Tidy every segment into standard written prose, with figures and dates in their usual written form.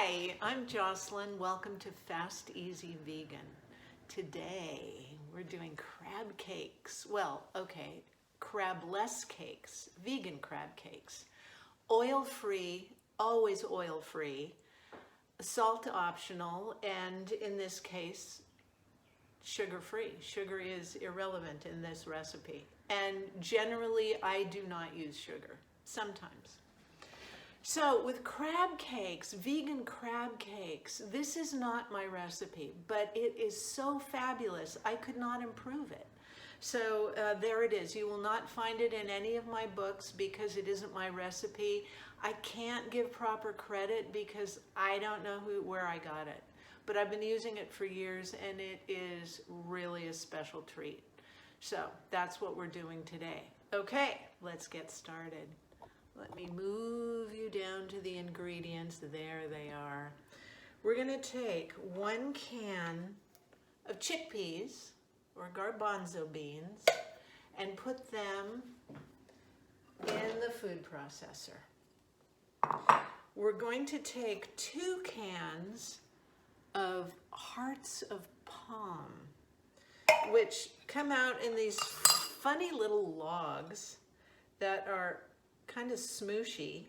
Hi, I'm Jocelyn. Welcome to Fast Easy Vegan. Today we're doing crab cakes. Well, okay, crabless cakes, vegan crab cakes. Oil-free, always oil-free, salt optional, and in this case, sugar-free. Sugar is irrelevant in this recipe. And generally, I do not use sugar, sometimes. So with crab cakes, vegan crab cakes, this is not my recipe, but it is so fabulous, I could not improve it. So there it is. You will not find it in any of my books because it isn't my recipe. I can't give proper credit because I don't know where I got it. But I've been using it for years and it is really a special treat. So that's what we're doing today. Okay, let's get started. Let me move you down to the ingredients. There they are. We're going to take 1 can of chickpeas or garbanzo beans and put them in the food processor. We're going to take 2 cans of hearts of palm, which come out in these funny little logs that are kind of smooshy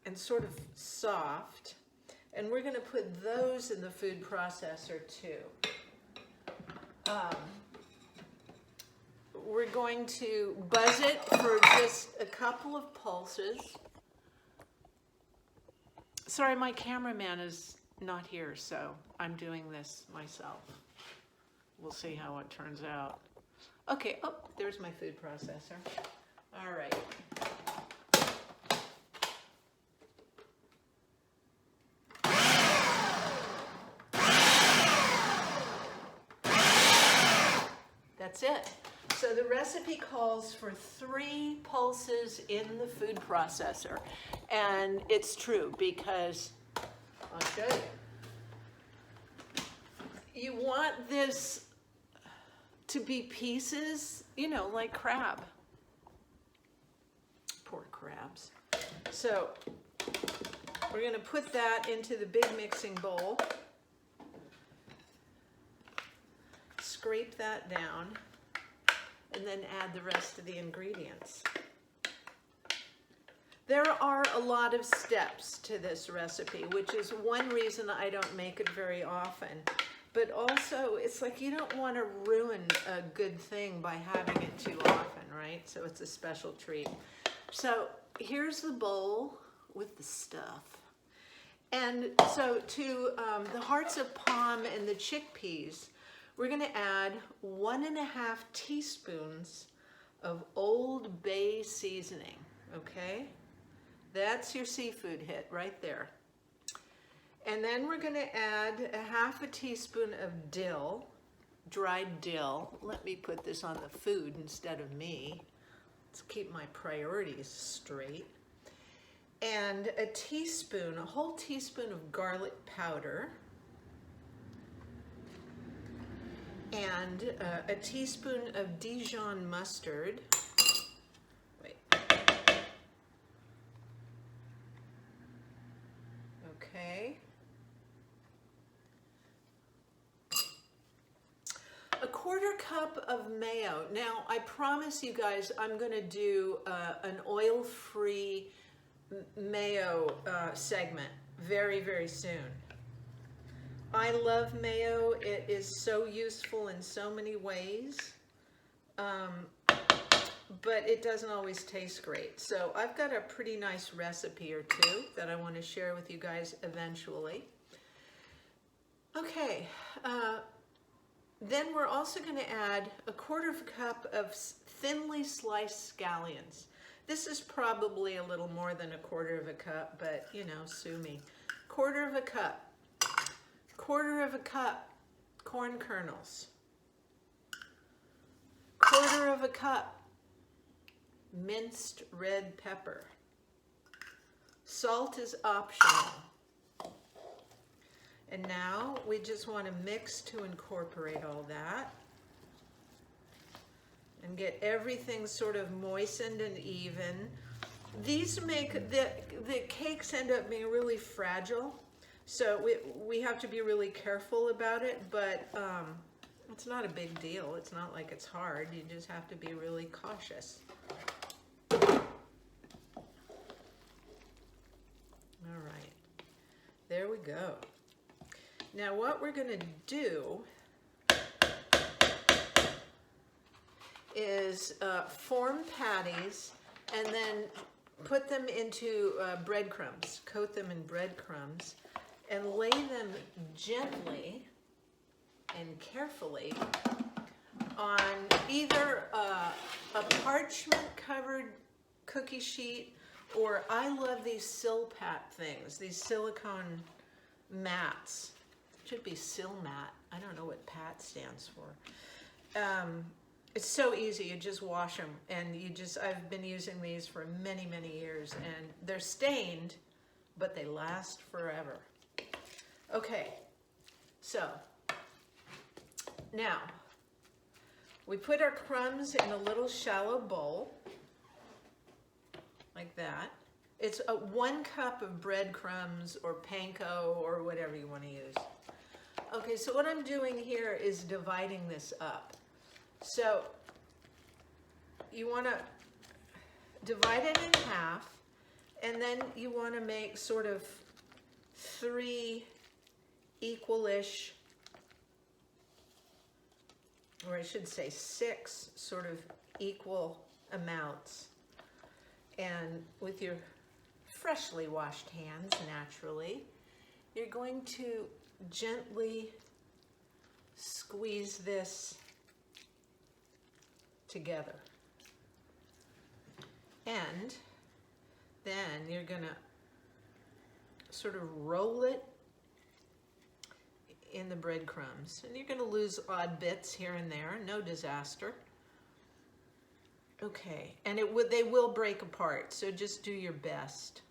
and sort of soft, and we're going to put those in the food processor too. We're going to buzz it for just a couple of pulses. Sorry, my cameraman is not here, so I'm doing this myself. We'll see how it turns out. Okay, oh, there's my food processor. All right. That's it. So the recipe calls for 3 pulses in the food processor. And it's true because, I'll show you. You want this to be pieces, you know, like crab. Poor crabs. So we're going to put that into the big mixing bowl. Scrape that down and then add the rest of the ingredients. There are a lot of steps to this recipe, which is one reason I don't make it very often. But also, it's like you don't want to ruin a good thing by having it too often, right? So it's a special treat. So here's the bowl with the stuff. And so to the hearts of palm and the chickpeas, we're going to add 1.5 teaspoons of Old Bay seasoning, okay? That's your seafood hit right there. And then we're going to add 1/2 teaspoon of dill, dried dill. Let me put this on the food instead of me. Let's keep my priorities straight. And a whole teaspoon of garlic powder. And a teaspoon of Dijon mustard. Wait. Okay. 1/4 cup of mayo. Now, I promise you guys I'm going to do an oil-free mayo segment very, very soon. I love mayo. It is so useful in so many ways, but it doesn't always taste great. So I've got a pretty nice recipe or two that I want to share with you guys eventually. Okay. Then we're also going to add 1/4 cup of thinly sliced scallions. This is probably a little more than 1/4 cup, but you know, sue me. 1/4 cup. 1/4 cup corn kernels. 1/4 cup minced red pepper. Salt is optional. And now we just want to mix to incorporate all that and get everything sort of moistened and even. These make, the cakes end up being really fragile. So we have to be really careful about it, but it's not a big deal. It's not like it's hard. You just have to be really cautious. All right, there we go. Now what we're gonna do is form patties and then put them into breadcrumbs, coat them in breadcrumbs, and lay them gently and carefully on either a parchment-covered cookie sheet, or I love these Silpat things, these silicone mats. It should be Silmat. I don't know what PAT stands for. It's so easy. You just wash them, and I've been using these for many, many years, and they're stained, but they last forever. Okay, so now we put our crumbs in a little shallow bowl, like that. It's 1 cup of breadcrumbs or panko or whatever you want to use. Okay, so what I'm doing here is dividing this up. So you want to divide it in half, and then you want to make sort of 3 equal-ish, or I should say 6 sort of equal amounts. And with your freshly washed hands, naturally, you're going to gently squeeze this together. And then you're gonna sort of roll it in the breadcrumbs. And you're gonna lose odd bits here and there, no disaster. Okay, and they will break apart, so just do your best.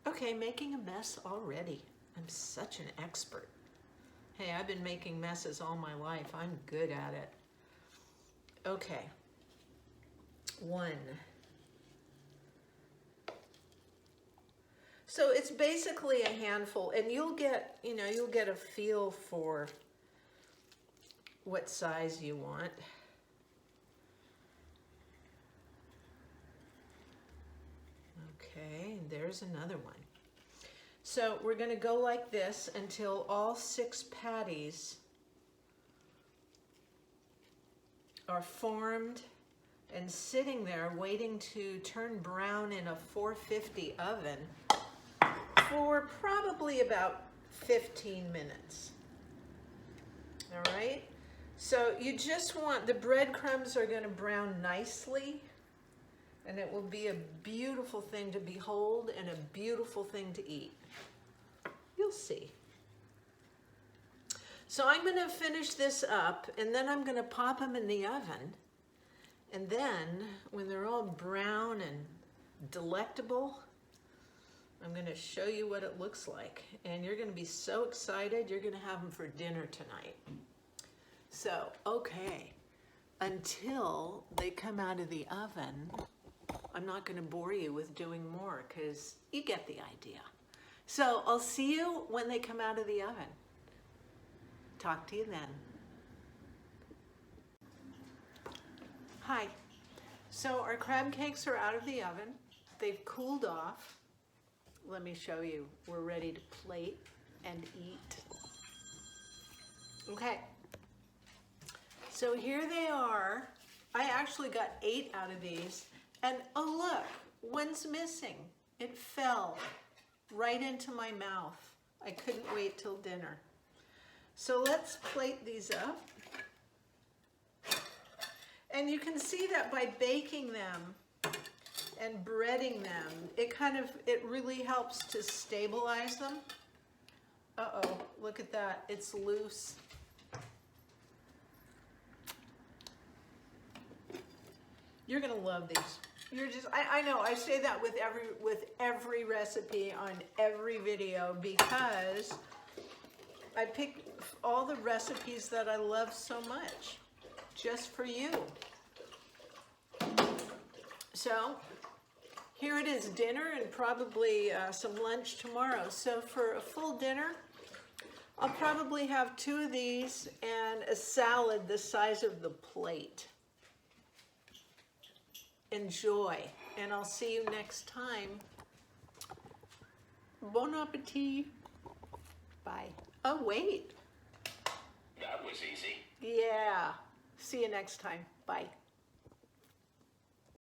Okay, making a mess already. I'm such an expert. Hey, I've been making messes all my life. I'm good at it. Okay. 1. So it's basically a handful, and you'll get a feel for what size you want. Okay, there's another one. So we're going to go like this until all 6 patties are formed and sitting there waiting to turn brown in a 450 oven for probably about 15 minutes. All right? So you just want, the breadcrumbs are going to brown nicely, and it will be a beautiful thing to behold and a beautiful thing to eat. You'll see. So I'm going to finish this up, and then I'm going to pop them in the oven. And then, when they're all brown and delectable, I'm going to show you what it looks like. And you're going to be so excited, you're going to have them for dinner tonight. So, okay, until they come out of the oven, I'm not going to bore you with doing more because you get the idea. So I'll see you when they come out of the oven. Talk to you then. Hi. So our crab cakes are out of the oven. They've cooled off. Let me show you. We're ready to plate and eat. Okay. So here they are. I actually got 8 out of these. And oh look, one's missing. It fell right into my mouth. I couldn't wait till dinner. So let's plate these up. And you can see that by baking them and breading them, it really helps to stabilize them. Uh-oh, look at that, it's loose. You're gonna love these. I know, I say that with every recipe on every video because I picked all the recipes that I love so much just for you. So here it is, dinner and probably some lunch tomorrow. So for a full dinner, I'll probably have 2 of these and a salad the size of the plate. Enjoy, and I'll see you next time. Bon appetit. Bye. Oh, wait. That was easy. Yeah. See you next time. Bye.